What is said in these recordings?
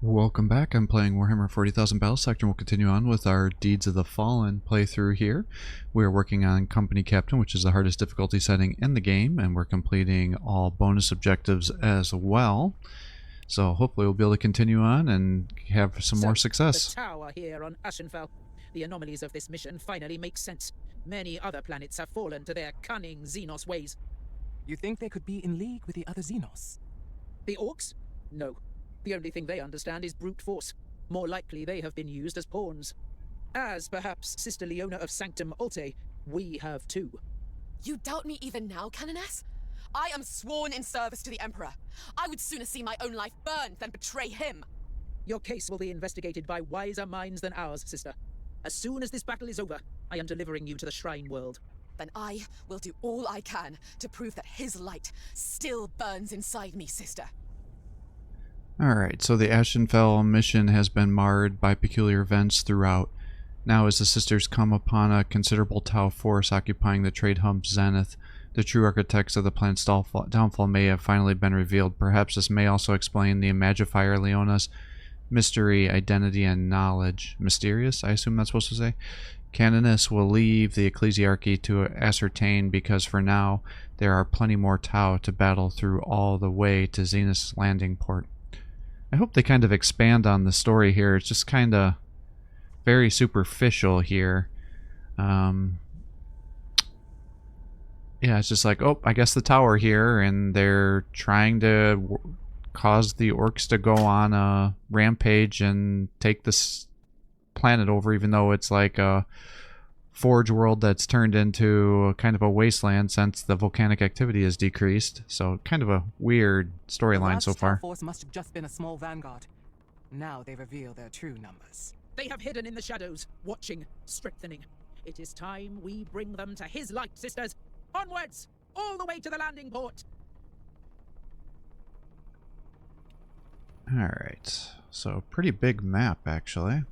Welcome back. I'm playing Warhammer 40,000 Battlesector, and we'll continue on with our Deeds of the Fallen playthrough here. We're working on Company Captain, which is the hardest difficulty setting in the game, and we're completing all bonus objectives as well. So hopefully we'll be able to continue on and have some more success. The tower here on Ashenfell. The anomalies of this mission finally make sense. Many other planets have fallen to their cunning Xenos ways. You think they could be in league with the other Xenos? The Orcs? No. The only thing they understand is brute force. More likely they have been used as pawns. As perhaps Sister Leona of Sanctum Alte, we have too. You doubt me even now, Canoness? I am sworn in service to the Emperor. I would sooner see my own life burned than betray him. Your case will be investigated by wiser minds than ours, sister. As soon as this battle is over, I am delivering you to the Shrine World. Then I will do all I can to prove that his light still burns inside me, sister. Alright, so the Ashenfell mission has been marred by peculiar events throughout. Now as the sisters come upon a considerable Tau force occupying the trade hub Zenith, the true architects of the planet's downfall may have finally been revealed. Perhaps this may also explain the Magifier Leona's mystery, identity, and knowledge. Mysterious, I assume that's supposed to say? Canoness will leave the Ecclesiarchy to ascertain, because for now there are plenty more Tau to battle through all the way to Zenith's landing port. I hope they kind of expand on the story here. It's just kind of very superficial here. Yeah, it's just like, oh, I guess the tower here, and they're trying to cause the orcs to go on a rampage and take this planet over, even though it's like a forge world that's turned into kind of a wasteland since the volcanic activity has decreased. So kind of a weird storyline so far. The force must have just been a small vanguard. Now they reveal their true numbers. They have hidden in the shadows, watching, strengthening. It is time we bring them to his light, sisters. Onwards! All the way to the landing port! Alright, so pretty big map actually.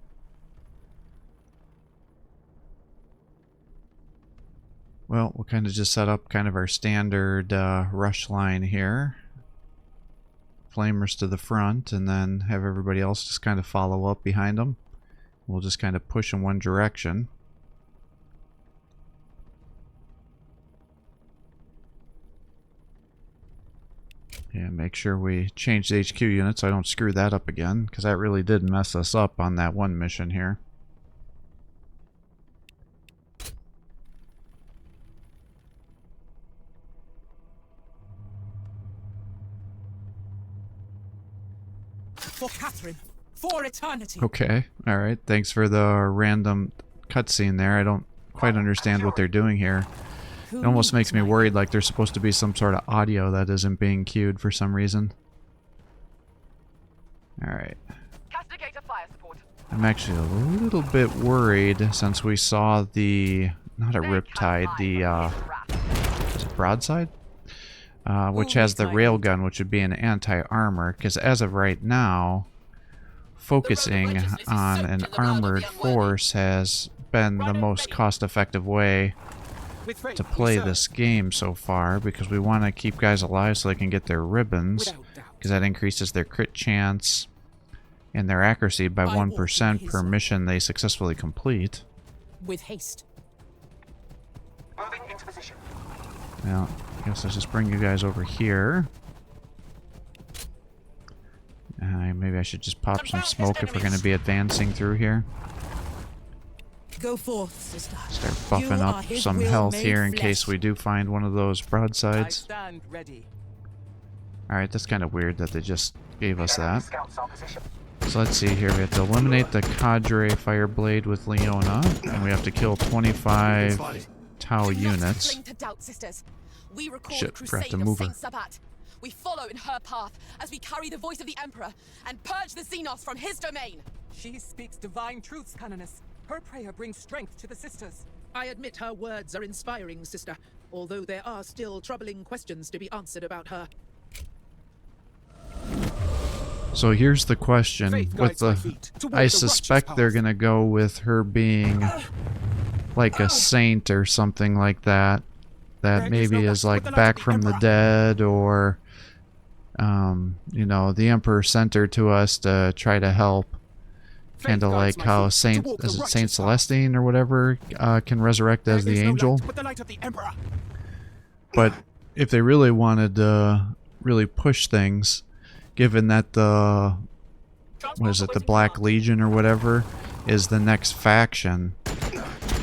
Well, we'll kind of just set up kind of our standard rush line here. Flamers to the front, and then have everybody else just kind of follow up behind them. We'll just kind of push in one direction. Yeah, make sure we change the HQ unit so I don't screw that up again, because that really did mess us up on that one mission here. For Catherine, for eternity. Okay, alright. Thanks for the random cutscene there. I don't quite understand what they're doing here. It almost makes me worried like there's supposed to be some sort of audio that isn't being queued for some reason. Alright. I'm actually a little bit worried since we saw the... not a Riptide, the... is it Broadside? Which has the railgun, which would be an anti-armor, because as of right now, focusing on an armored force has been the most cost-effective way to play this game so far, because we want to keep guys alive so they can get their ribbons, because that increases their crit chance and their accuracy by 1% per mission they successfully complete. With haste. Moving into position. Now, I guess let's just bring you guys over here. Maybe I should just pop some smoke if we're going to be advancing through here. Go forth, sister. Start buffing up some health here in case we do find one of those broadsides. Alright, that's kind of weird that they just gave us that. So let's see here. We have to eliminate the Cadre Fireblade with Leona, and we have to kill 25 Tau units. Shit, forgot to move her. We follow in her path as we carry the voice of the Emperor and purge the Xenos from his domain. She speaks divine truths, Canoness. Her prayer brings strength to the sisters. I admit her words are inspiring, sister, although there are still troubling questions to be answered about her. So here's the question. With the, I suspect they're gonna go with her being like a saint or something like that. That maybe is like back from the dead, or You know, the Emperor sent her to us to try to help. Kind of like how Saint Celestine or whatever can resurrect as the angel. But if they really wanted to really push things, given that the the Black Legion or whatever is the next faction,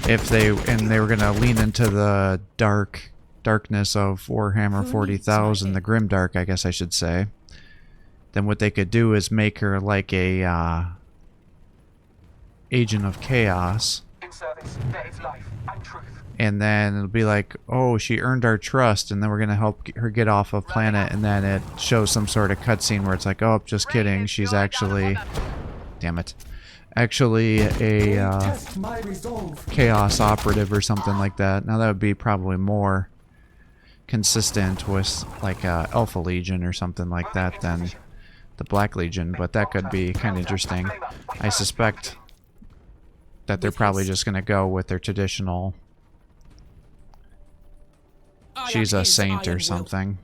if they were gonna lean into the darkness of Warhammer 40,000, the Grimdark, I guess I should say, then what they could do is make her like a agent of chaos, and then it'll be like, oh, she earned our trust, and then we're gonna help her get off of planet, and then it shows some sort of cutscene where it's like, oh, just kidding, she's actually, damn it, actually a chaos operative or something like that. Now that would be probably more consistent with like Alpha Legion or something like that than the Black Legion, but that could be kind of interesting. I suspect that they're probably just going to go with their traditional, she's a saint or something,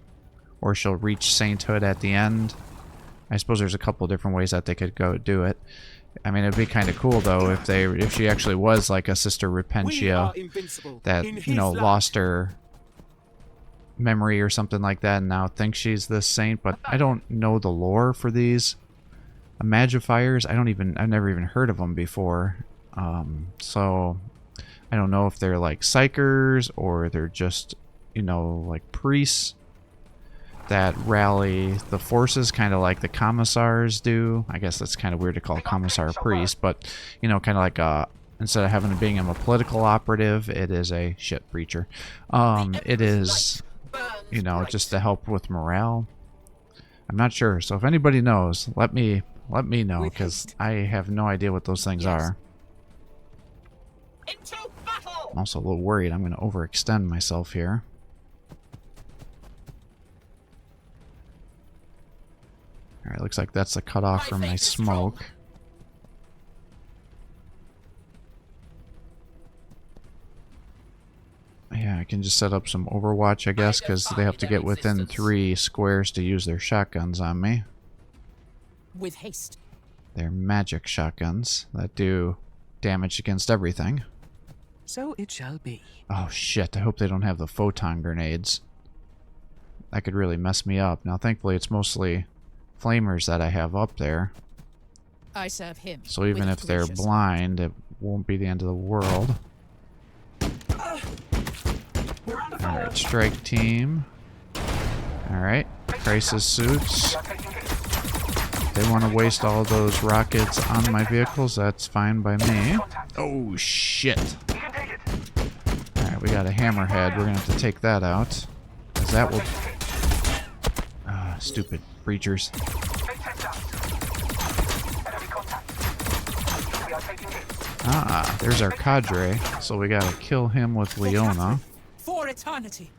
or she'll reach sainthood at the end. I suppose there's a couple different ways that they could go do it. I mean, it'd be kind of cool though if she actually was like a Sister Repentia that, you know, lost her memory or something like that and now thinks she's this saint. But I don't know the lore for these Magifiers. I've never even heard of them before. So I don't know if they're like psychers or they're just, you know, like priests that rally the forces, kind of like the commissars do. I guess that's kind of weird to call a commissar a priest, but, you know, kind of like instead of having being a political operative, it is a shit preacher. It is, you know, just to help with morale. I'm not sure. So if anybody knows, let me know, because I have no idea what those things are. I'm also a little worried I'm going to overextend myself here. Alright, looks like that's the cutoff for my smoke. Yeah, I can just set up some Overwatch, I guess, because they have to get within 3 squares to use their shotguns on me. With haste. They're magic shotguns that do damage against everything. So it shall be. Oh shit, I hope they don't have the photon grenades. That could really mess me up. Now thankfully it's mostly flamers that I have up there. I serve him. So even if they're blind, it won't be the end of the world. Alright, strike team. Alright, crisis suits. If they want to waste all those rockets on my vehicles, that's fine by me. Oh shit. Alright, we got a hammerhead. We're gonna have to take that out, because that will... stupid breachers. Ah, there's our cadre. So we gotta kill him with Leona. For eternity.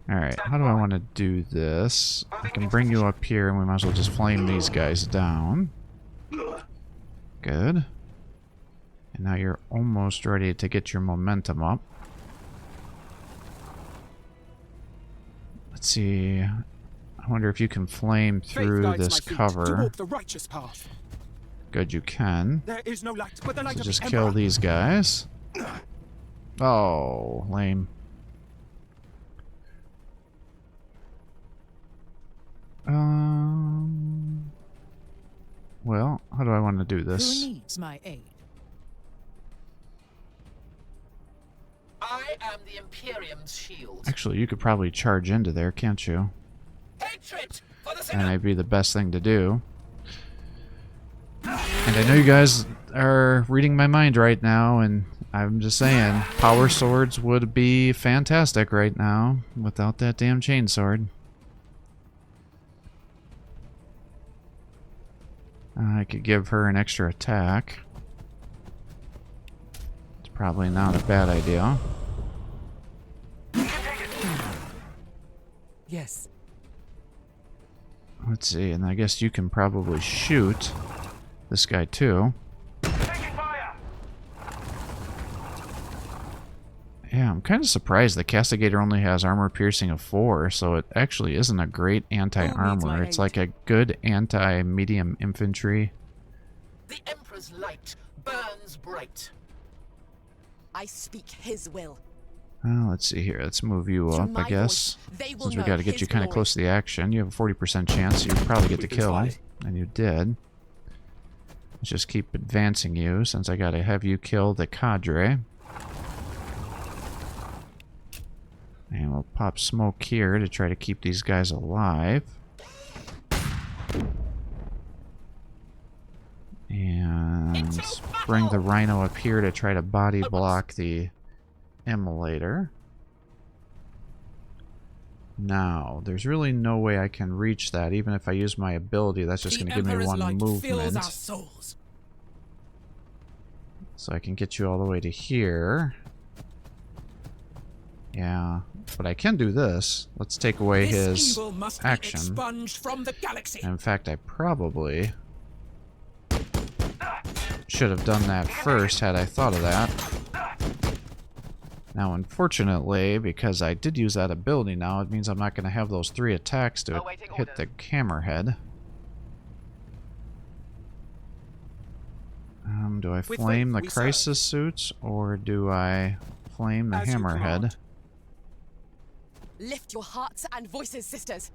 Alright, how do I want to do this? I can bring you up here and we might as well just flame these guys down. Good. And now you're almost ready to get your momentum up. Let's see. I wonder if you can flame through this cover. Good, you can. So just kill these guys. Oh, lame. Well, how do I want to do this? Who needs my aid? I am the Imperium's shield. Actually, you could probably charge into there, can't you? Hatred for the And that'd be the best thing to do. And I know you guys are reading my mind right now, and I'm just saying, power swords would be fantastic right now without that damn chainsword. I could give her an extra attack. It's probably not a bad idea. Yes. Let's see, and I guess you can probably shoot this guy too. Yeah, I'm kind of surprised the Castigator only has armor piercing of 4, so it actually isn't a great anti-armor. It's like a good anti-medium infantry. The Emperor's light burns bright. I speak his will. Well, let's see here. Let's move you Through up, I my guess. voice, they will Since we know got to get his you kind of glory. close to the action. You have a 40% chance. You'd probably get the kill. And you did. Let's just keep advancing you, since I got to have you kill the cadre. And we'll pop smoke here to try to keep these guys alive. And bring the Rhino up here to try to body block the Immolator. Now, there's really no way I can reach that. Even if I use my ability, that's just going to give me one movement. So I can get you all the way to here. Yeah, but I can do this. Let's take away his action. And in fact, I probably should have done that first had I thought of that. Now, unfortunately, because I did use that ability now, it means I'm not going to have those 3 attacks to hit the hammerhead. Do I flame the crisis suits, or do I flame the hammerhead? Lift your hearts and voices, sisters.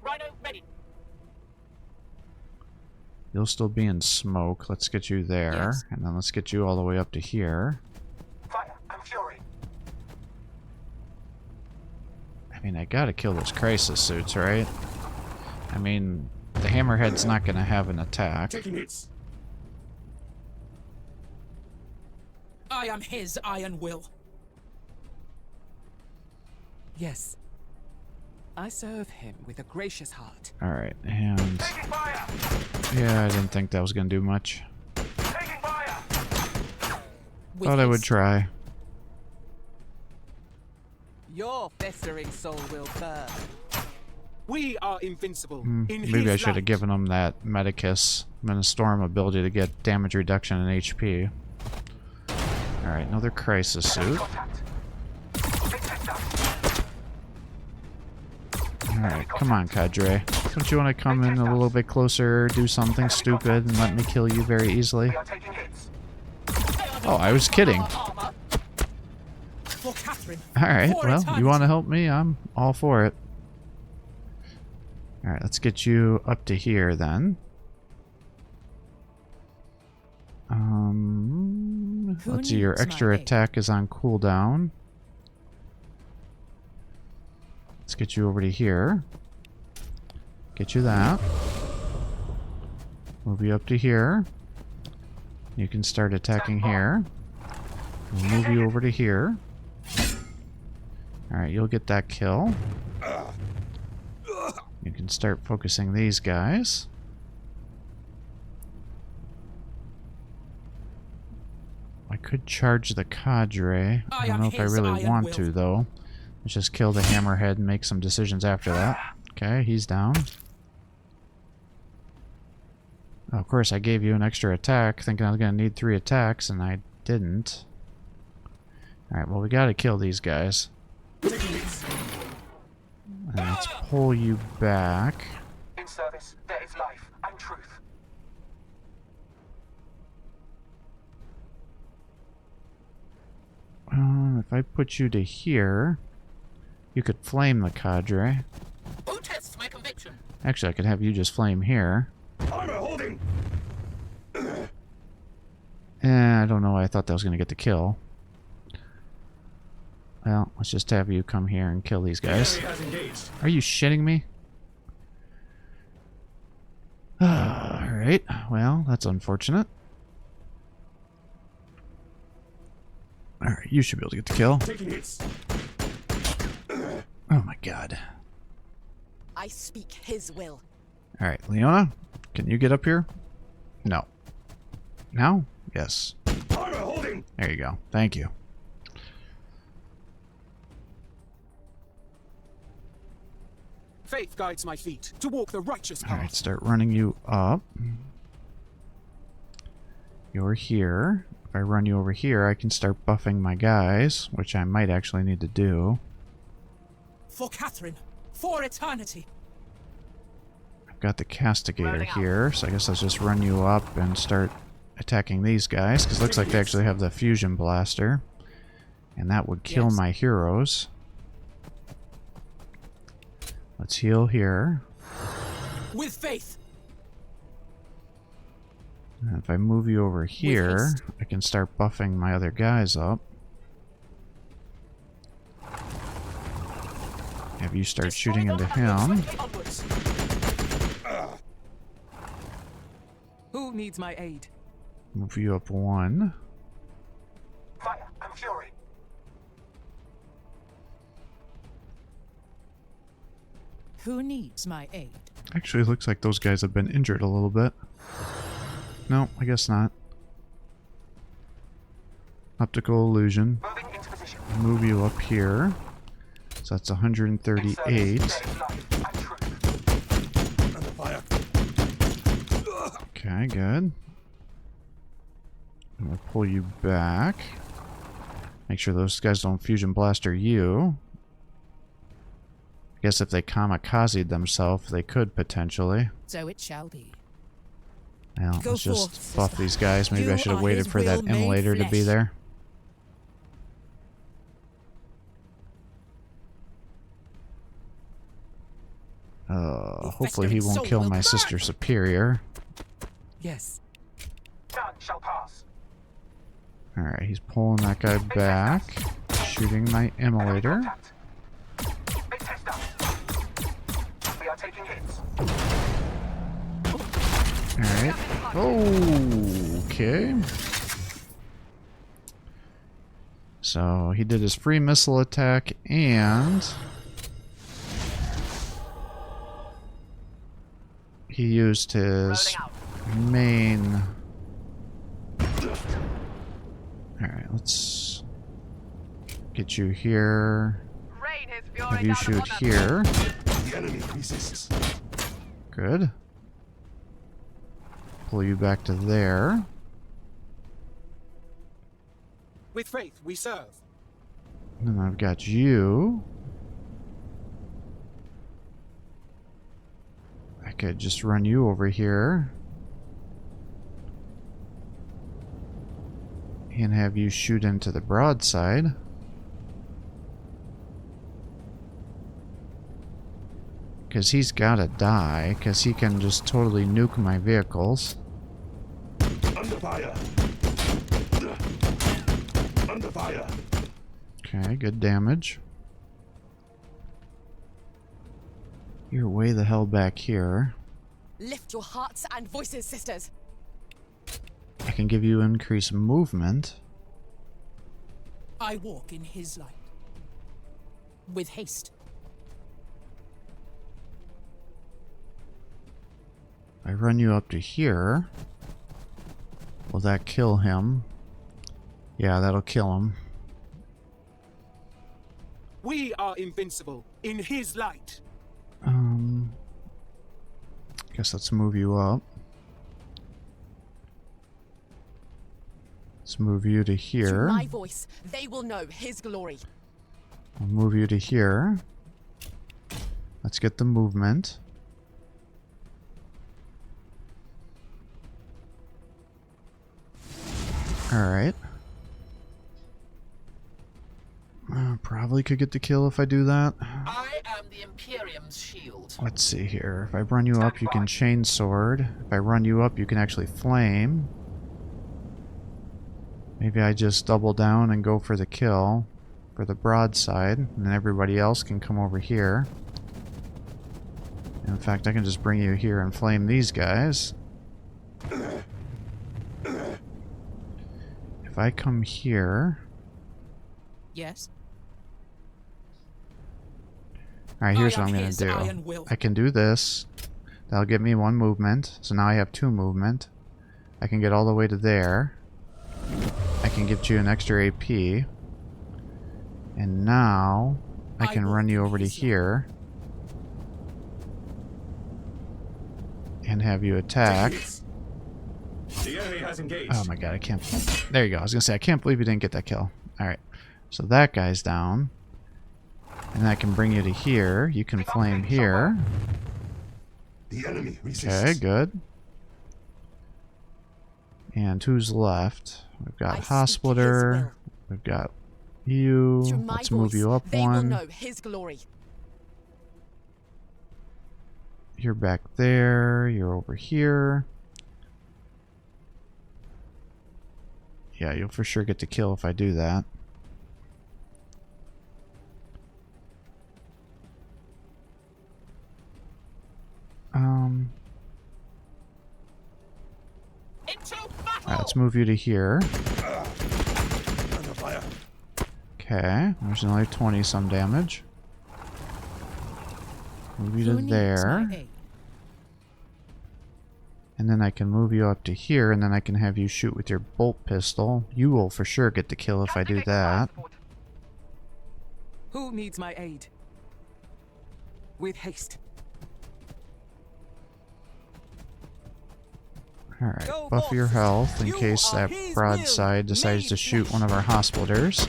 Rhino ready. You'll still be in smoke. Let's get you there. Yes. And then let's get you all the way up to here. Fire and fury. I mean, I gotta kill those crisis suits, right? I mean, the hammerhead's not gonna have an attack. I am his iron will. Yes. I serve him with a gracious heart. Alright, and... yeah, I didn't think that was gonna do much. Thought I would try. Your festering soul will burn. We are invincible. Maybe I should have given him that Medicus Ministorum ability to get damage reduction in HP. Alright, another crisis suit. Alright, come on, Cadre. Don't you want to come in a little bit closer, do something stupid, and let me kill you very easily? Oh, I was kidding. Alright, well, you want to help me? I'm all for it. Alright, let's get you up to here then. Let's see, your extra attack is on cooldown. Let's get you over to here. Get you that. Move you up to here. You can start attacking here. We'll move you over to here. Alright, you'll get that kill. You can start focusing these guys. I could charge the cadre. I don't know if I really want to, though. Let's just kill the hammerhead and make some decisions after that. Okay, he's down. Oh, of course, I gave you an extra attack, thinking I was going to need 3 attacks, and I didn't. Alright, well, we got to kill these guys. And let's pull you back. In service, there is life and truth. If I put you to here, you could flame the cadre. Who tests my conviction? Actually, I could have you just flame here. I don't know why I thought that was going to get the kill. Well, let's just have you come here and kill these guys. Are you shitting me? Alright, well, that's unfortunate. Alright, you should be able to get the kill. Oh my god. I speak his will. Alright, Leona, can you get up here? No. Now? Yes. There you go. Thank you. Faith guides my feet to walk the righteous path. Alright, start running you up. You're here. If I run you over here, I can start buffing my guys, which I might actually need to do. For Catherine, for eternity. I've got the Castigator here, so I guess I'll just run you up and start attacking these guys, because it looks like they actually have the fusion blaster. And that would kill my heroes. Let's heal here. With faith. And if I move you over here, I can start buffing my other guys up. Have you start shooting into him. Who needs my aid? Move you up 1. Fire and fury. Who needs my aid? Actually, it looks like those guys have been injured a little bit. No, I guess not. Optical illusion. Moving into position. Move you up here. So that's 138. There is life and truth. Under fire. Okay, good. I'm gonna pull you back. Make sure those guys don't fusion blaster you. I guess if they kamikazed themselves, they could potentially. So it shall be. Well, Go let's just forth, buff sister. these guys. Maybe I You should have are waited his for that will made immolator to be flesh. there. Hopefully he festering won't soul kill will my burn. sister superior. Yes. None shall pass. Alright, he's pulling that guy back. Shooting my immolator. Contact. Big test up. We are taking hits. Alright. Okay. So he did his free missile attack and he used his main. Alright, let's get you here. Have you shoot here. The enemy resists. Good. Pull you back to there. With faith we serve. And then I've got you. I could just run you over here. And have you shoot into the broadside. Because he's gotta die, because he can just totally nuke my vehicles. Under fire. Under fire. Okay, good damage. You're way the hell back here. Lift your hearts and voices, sisters. I can give you increased movement. I walk in his light. With haste. I run you up to here. Will that kill him? Yeah, that'll kill him. We are invincible in his light. Guess let's move you up. Let's move you to Through here. my voice, they will know his glory. I'll move you to here. Let's get the movement. Alright. Probably could get the kill if I do that. I am the Imperium's shield. Let's see here. If I run you up, you can chain sword. If I run you up, you can actually flame. Maybe I just double down and go for the kill for the broadside, and then everybody else can come over here. And in fact, I can just bring you here and flame these guys. If I come here... Yes. Alright, here's I what I'm am going his to iron do. will. I can do this. That'll give me 1 movement. So now I have 2 movement. I can get all the way to there. I can get you an extra AP. And now I can run you over to here. And have you attack. The enemy has engaged. Oh my god, I can't. There you go. I was gonna say, I can't believe you didn't get that kill. Alright. So that guy's down. And that can bring you to here. You can flame here. The enemy resists. Okay, good. And who's left? We've got Hospitaller. We've got you. Through my Let's move voice, you up they will one. know his glory. You're back there. You're over here. Yeah, you'll for sure get the kill if I do that. Alright, let's move you to here. Under fire. Okay, there's another 20 some damage. Move you to Who needs there. my aid? And then I can move you up to here, and then I can have you shoot with your bolt pistol. You will for sure get the kill if I do that. Who needs my aid? With haste. Alright, Go, buff your Wolf. health in You case are that his broadside will decides made to shoot flesh. one of our hospitalers.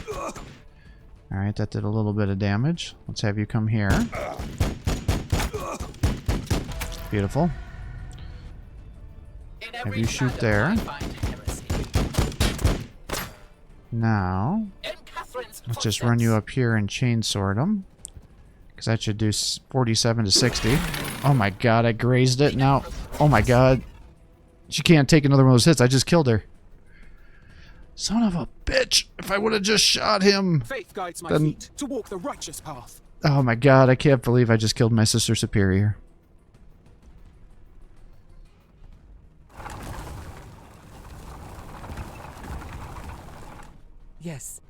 Alright, that did a little bit of damage. Let's have you come here. Beautiful. Have you shoot there. Now, let's just run you up here and chainsword them. Because that should do 47 to 60. Oh my god, I grazed it. Now, oh my god. She can't take another one of those hits. I just killed her. Son of a bitch. If I would have just shot him. Faith guides my Then- feet to walk the righteous path. Oh my god, I can't believe I just killed my sister superior. Yes.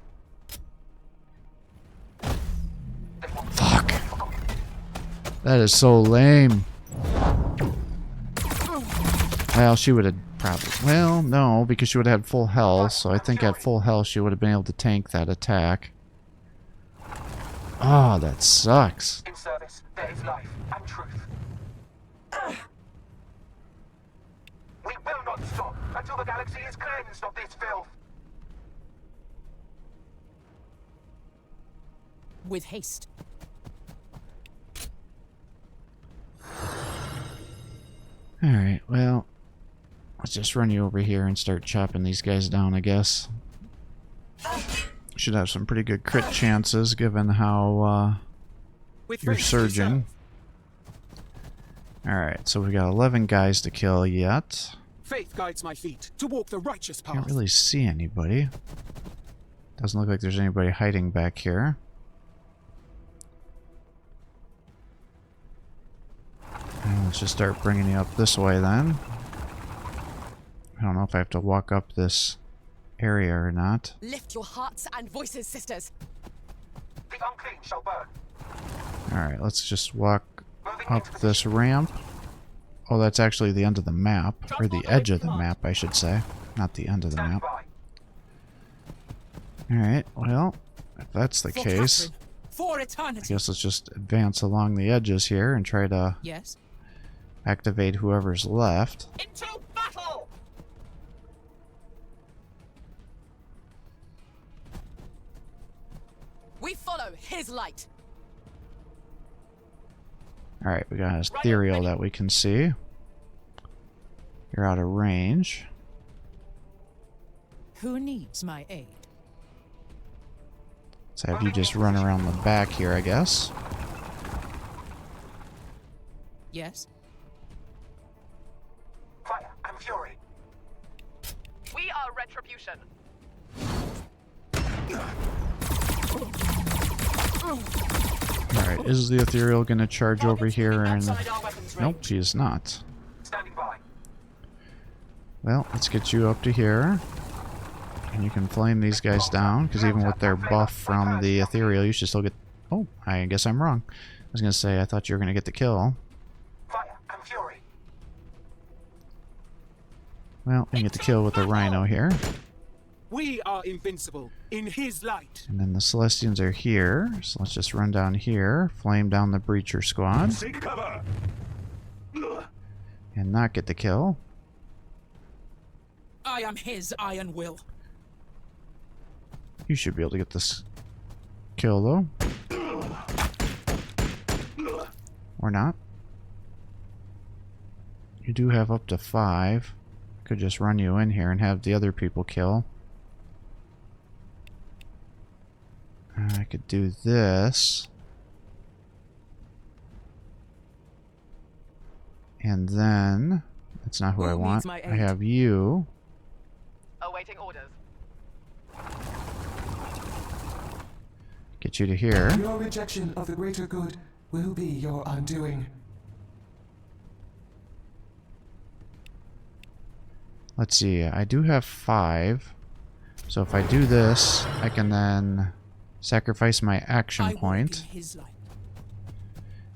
Fuck. That is so lame. Well, she would have probably... Well, no, because she would have had full health, so I think at full health she would have been able to tank that attack. Oh, that sucks. In service, there is life and truth. We will not stop until the galaxy is cleansed of this filth. With haste. Alright, well... Let's just run you over here and start chopping these guys down, I guess. Should have some pretty good crit chances, given how, With you're faith we surging. serve. Alright, so we got 11 guys to kill yet. Faith guides my feet to walk the righteous path. Can't really see anybody. Doesn't look like there's anybody hiding back here. And let's just start bringing you up this way then. I don't know if I have to walk up this area or not. Lift your hearts and voices, sisters. The unclean shall burn. Alright, let's just walk Moving up into this ramp. Oh, that's actually the end of the map. Or the edge of the map, I should say. Not the end of the Stand map. by. Alright, well, if that's the For case, Catherine, for I eternity. guess let's just advance along the edges here and try to Yes. activate whoever's left. Into battle! We follow his light. Alright, we got an ethereal that we can see. You're out of range. Who needs my aid? Let's have you just run around the back here, I guess. Yes. Fire and fury. We are retribution. Alright, is the ethereal gonna charge over here and... Outside our weapons range. Nope, she is not. Standing by. Well, let's get you up to here. And you can flame these guys down, because even with their buff from the ethereal, you should still get... Oh, I guess I'm wrong. I was gonna say, I thought you were gonna get the kill. Fire and fury. Well, you can get the kill with the rhino here. We are invincible in his light. And then the Celestians are here, so let's just run down here, flame down the Breacher squad, Seek cover. and not get the kill. I am his iron will. You should be able to get this kill, though. Or not. You do have up to 5. Could just run you in here and have the other people kill. I could do this. And then, that's not who I want. I have you. Awaiting orders. Get you to here. Your rejection of the greater good will be your undoing. Let's see, I do have 5. So if I do this, I can then sacrifice my action point.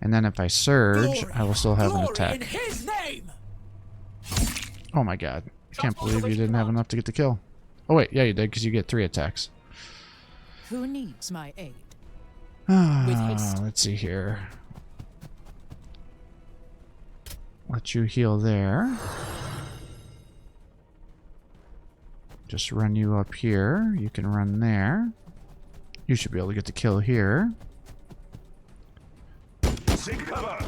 And then if I surge, I will still have an attack. In his name. Oh my god. I can't believe you didn't have enough to get the kill. Oh wait, yeah you did, because you get 3 attacks. Who needs my aid? Let's see here. Let you heal there. Just run you up here. You can run there. You should be able to get the kill here. Seek cover.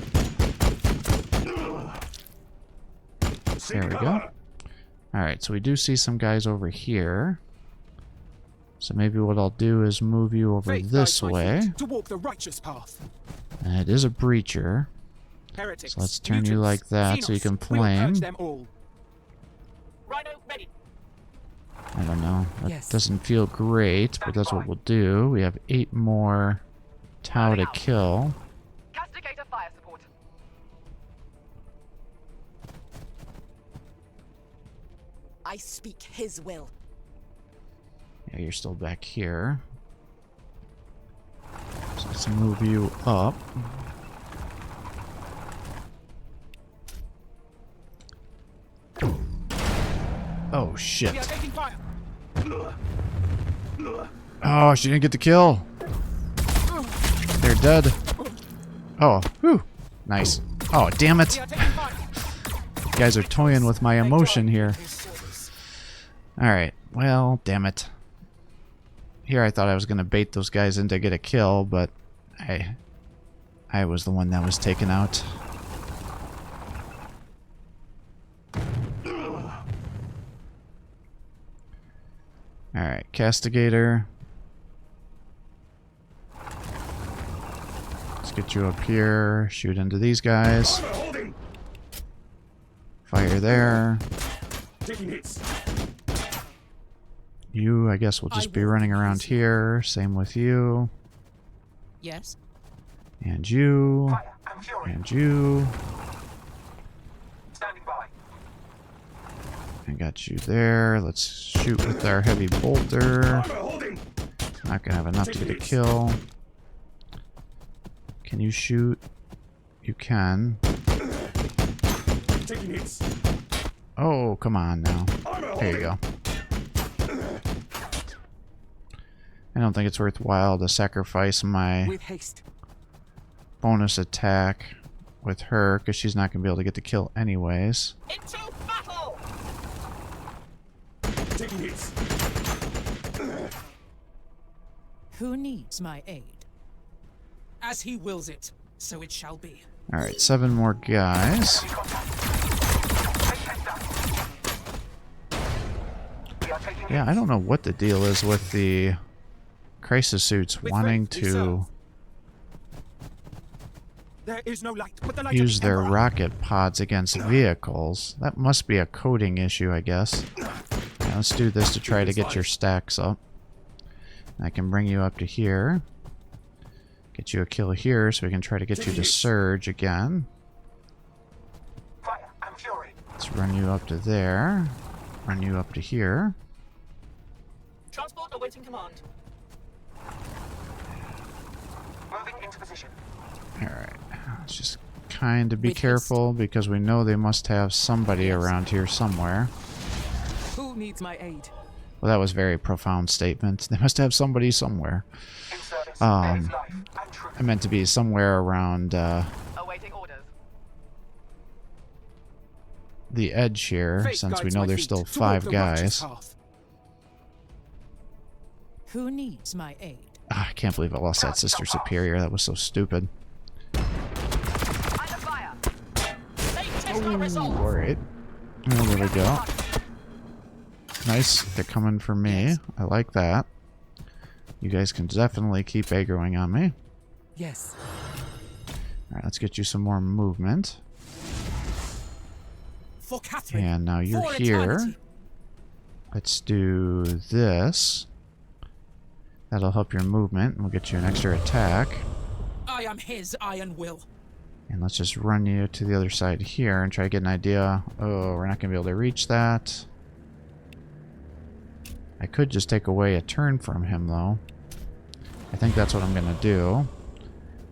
There we go. Alright, so we do see some guys over here. So maybe what I'll do is move you over Faith this guides my way. feet to walk the righteous path. And it is a breacher. Heretics, So let's turn you mutants, like that so you Xenos, can we'll flame. purge them all. Rhino ready. I don't know. That Yes. doesn't feel great, but that's what we'll do. We have 8 more Tau to kill. Castigator fire support. I speak his will. Yeah, you're still back here. So let's move you up. Oh shit. We are taking fire. Oh, she didn't get the kill. They're dead. Oh, whew. Nice. Oh, damn it. We are taking fire. You guys are toying with my emotion here. Alright, well, damn it. Here I thought I was going to bait those guys in to get a kill, but I was the one that was taken out. Alright, Castigator. Let's get you up here. Shoot into these guys. Fire there. Taking hits. You, I guess, will just be running around here. Same with you. Yes. And you. Fire and fury. And you. Standing by. I got you there. Let's shoot with our heavy bolter. Armor holding. Not gonna have enough to get a kill. Can you shoot? You can. Taking hits. Oh, come on now. Armor There you holding. go. I don't think it's worthwhile to sacrifice my With haste. bonus attack with her, because she's not going to be able to get the kill anyways. Into battle. Taking hits. Who needs my aid? As he wills it, so it shall be. Alright, 7 more guys. We are taking Yeah, I don't know what the deal is with the crisis suits With wanting faith we to serve. There is no light but the light use of the their Emperor. rocket pods against vehicles. That must be a coding issue, I guess. Yeah, let's do this to try to get your stacks up. I can bring you up to here. Get you a kill here so we can try to get you to surge again. Fire and fury. Let's run you up to there. Run you up to here. Transport awaiting command. Moving into position. Alright. Let's just kind of be With haste. careful because we know they must have somebody around here somewhere. Who needs my aid? Well, that was a very profound statement. They must have somebody somewhere. In service. Um, There is life and truth. I meant to be somewhere around Awaiting orders. the edge here, Fate since we guides know my there's feet still toward 5 the righteous guys. path. Who needs my aid? Ah, I can't believe I lost that Sister Superior. That was so stupid. Under fire. They test my resolve. Alright. Well, there we go. Nice. They're coming for me. I like that. You guys can definitely keep aggroing on me. Yes. Alright, let's get you some more movement. For Catherine. And now you're For here. eternity. Let's do this. That'll help your movement, and we'll get you an extra attack. I am his iron will. And let's just run you to the other side here and try to get an idea. Oh, we're not going to be able to reach that. I could just take away a turn from him, though. I think that's what I'm going to do.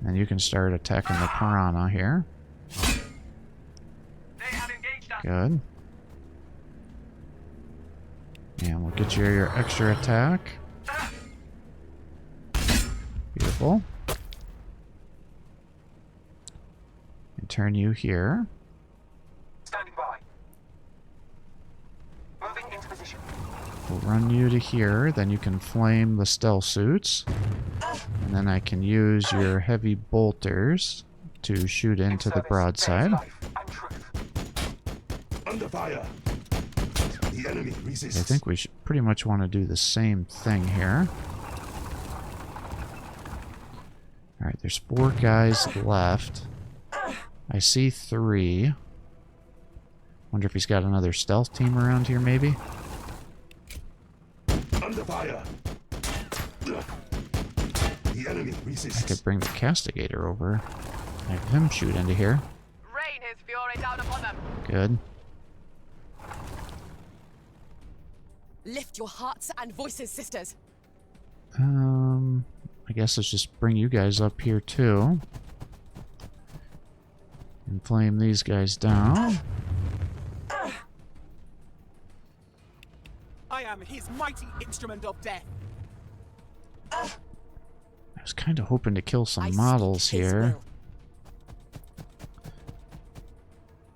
And you can start attacking the Piranha here. They have engaged us. Good. And we'll get you your extra attack. Beautiful. And turn you here. Standing by. Moving into position. We'll run you to here, then you can flame the stealth suits. And then I can use your heavy bolters to shoot into the Service, broadside. there is life and truth. Under fire. The enemy resists. I think we should pretty much want to do the same thing here. Alright, there's 4 guys left. I see 3. Wonder if he's got another stealth team around here, maybe? Under fire. The enemy I resists. could bring the Castigator over. Have him shoot into here. Rain his fury down upon them. Good. Lift your hearts and voices, sisters. I guess let's just bring you guys up here too. And flame these guys down. I am his mighty instrument of death. I was kind of hoping to kill I some speak models his here. will.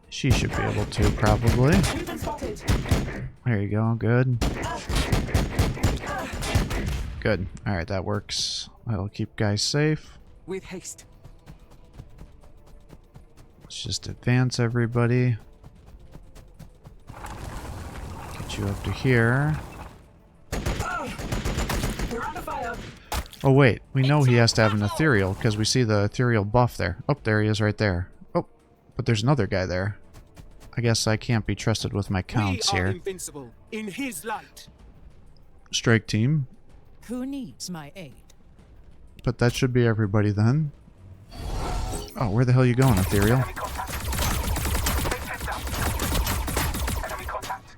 She should be able to, probably. There you go, good. Good. Alright, that works. That'll keep guys safe. With haste. Let's just advance everybody. Get you up to here. Oh wait, we know he has to have an ethereal because we see the ethereal buff there. Oh, there he is right there. Oh, but there's another guy there. I guess I can't be trusted with my counts We are here. invincible in his light. Strike team. Who needs my aid? But that should be everybody then. Oh, where the hell are you going, ethereal? Enemy contact. Big test down. Enemy contact.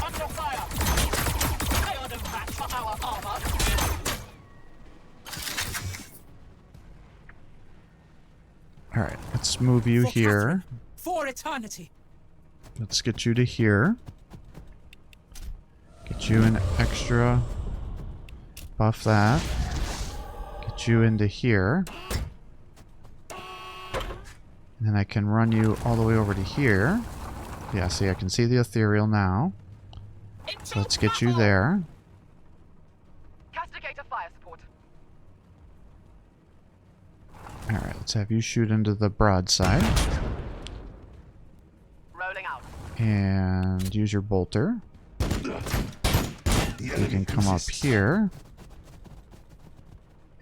Under fire. They are no match for our armor. Alright, let's move you For here. Catherine. For eternity. Let's get you to here. Get you an extra. Buff that. Get you into here. And then I can run you all the way over to here. Yeah, see, I can see the ethereal now. So let's get you there. Castigator fire support. Alright, let's have you shoot into the broadside. Rolling out. And use your bolter. The You enemy can come up resists. here.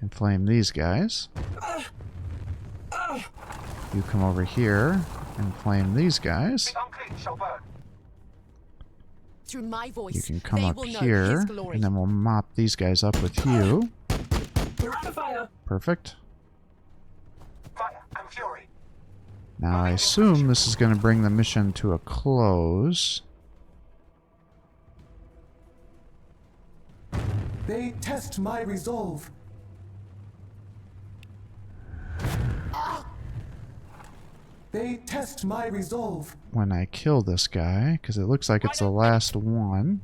And flame these guys. You come over here and flame these guys. The unclean shall burn. Through my voice, You can come they up will know here, his glory. and then we'll mop these guys up with you. Perfect. Fire and fury. Now I assume this is going to bring the mission to a close. They test my resolve. They test my resolve. When I kill this guy, because it looks like it's the last one.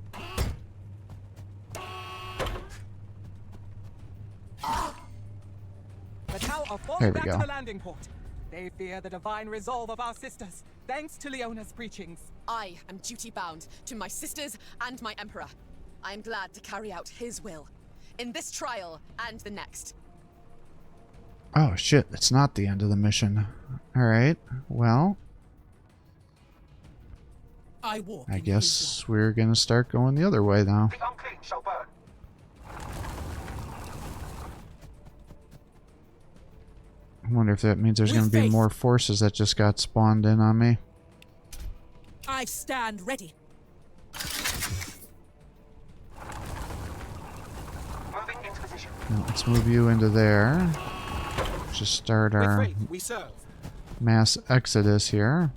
The tower falls There we back go. to the landing port. They fear the divine resolve of our sisters, thanks to Leona's preachings. I am duty-bound to my sisters and my Emperor. I am glad to carry out his will, in this trial and the next. Oh shit, it's not the end of the mission. Alright, well, I walk I in guess we're gonna start going the other way now. The unclean shall burn. I wonder if that means there's With gonna be faith. more forces that just got spawned in on me. I stand ready. Moving into position. Now, let's move you into there. Just start With our faith, we serve. mass exodus here.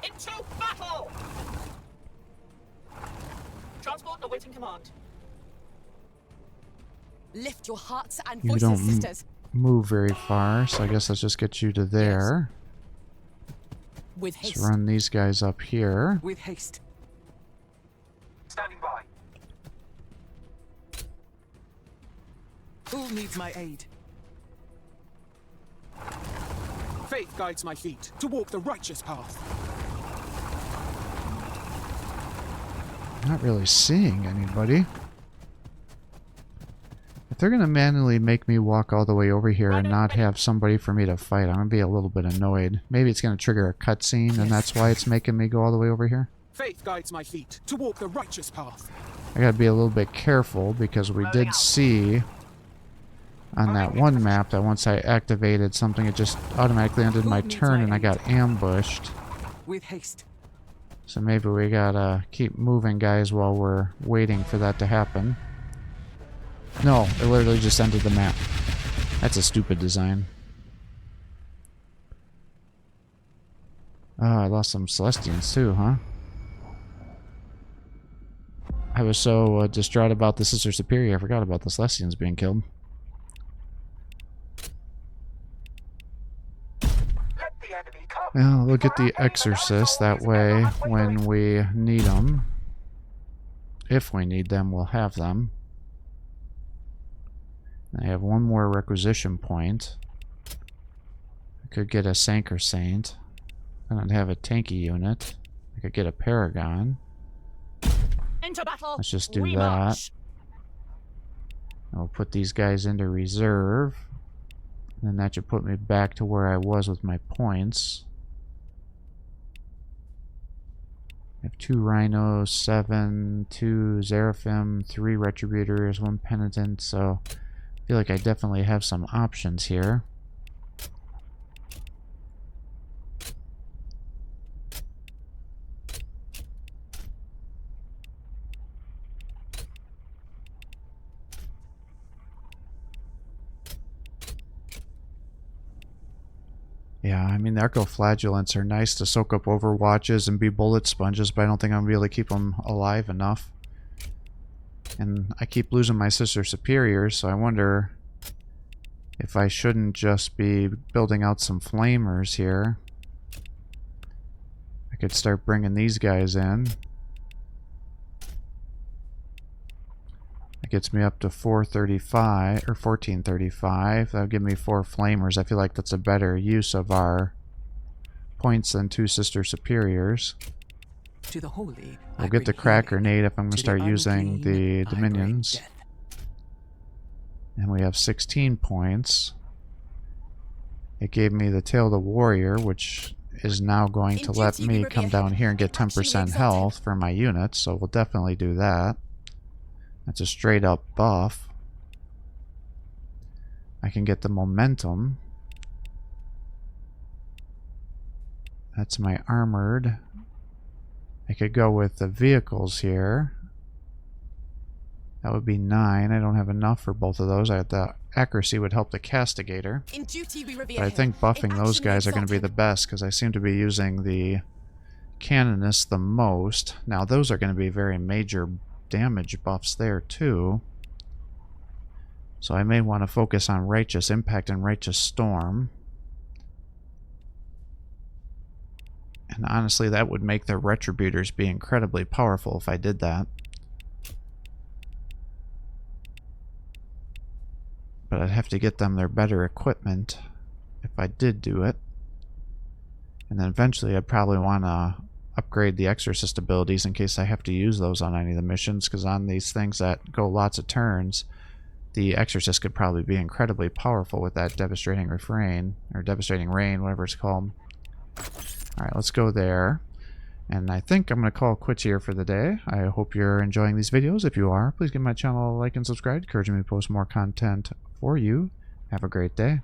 Into battle! Transport awaiting command. Lift your hearts and You voices, don't sisters. move very far, so I guess let's just get you to there. With haste. Let's run these guys up here. With haste. Standing by. Who needs my aid? Faith guides my feet to walk the righteous path. Not really seeing anybody. If they're gonna manually make me walk all the way over here and not have somebody for me to fight, I'm gonna be a little bit annoyed. Maybe it's gonna trigger a cutscene and that's why it's making me go all the way over here. Faith guides my feet to walk the righteous path. I gotta be a little bit careful because we did see on that one map that once I activated something, it just automatically ended my turn and I got ambushed. With haste. So maybe we gotta keep moving, guys, while we're waiting for that to happen. No, it literally just ended the map. That's a stupid design. Oh, I lost some Celestians too, huh? I was so distraught about the Sister Superior, I forgot about the Celestians being killed. Let the enemy come. Well, we'll get the Exorcist, that way when we need them, if we need them, we'll have them. I have one more requisition point. I could get a Sanker Saint. I don't have a tanky unit. I could get a Paragon. Into battle. Let's just do we that. march. I'll put these guys into reserve. And that should put me back to where I was with my points. I have 2 Rhinos, 7, 2 Seraphim, 3 Retributors, 1 Penitent, so I feel like I definitely have some options here. Yeah, I mean, the Arcoflagellants are nice to soak up overwatches and be bullet sponges, but I don't think I'm going to be able to keep them alive enough. And I keep losing my Sister Superiors, so I wonder if I shouldn't just be building out some Flamers here. I could start bringing these guys in. That gets me up to 435 or 1435. That'll give me 4 Flamers. I feel like that's a better use of our points than 2 Sister Superiors. To the holy. We'll get the crack grenade if I'm going to start using the Dominions. And we have 16 points. It gave me the Tail of the Warrior, which is now going to let me come down here and get 10% health for my units, so we'll definitely do that. That's a straight up buff. I can get the momentum. That's my armored. I could go with the vehicles here. That would be 9. I don't have enough for both of those. The accuracy would help the Castigator. In duty we revere But I think him. buffing In those action we guys are going to be exalt the him. best because I seem to be using the Canonist the most. Now those are going to be very major damage buffs there too. So I may want to focus on Righteous Impact and Righteous Storm. And honestly, that would make the Retributors be incredibly powerful if I did that. But I'd have to get them their better equipment if I did do it. And then eventually I'd probably want to upgrade the Exorcist abilities in case I have to use those on any of the missions, because on these things that go lots of turns, the Exorcist could probably be incredibly powerful with that Devastating Refrain, or Devastating Rain, whatever it's called. Alright, let's go there. And I think I'm going to call it quits here for the day. I hope you're enjoying these videos. If you are, please give my channel a like and subscribe, encouraging me to post more content for you. Have a great day.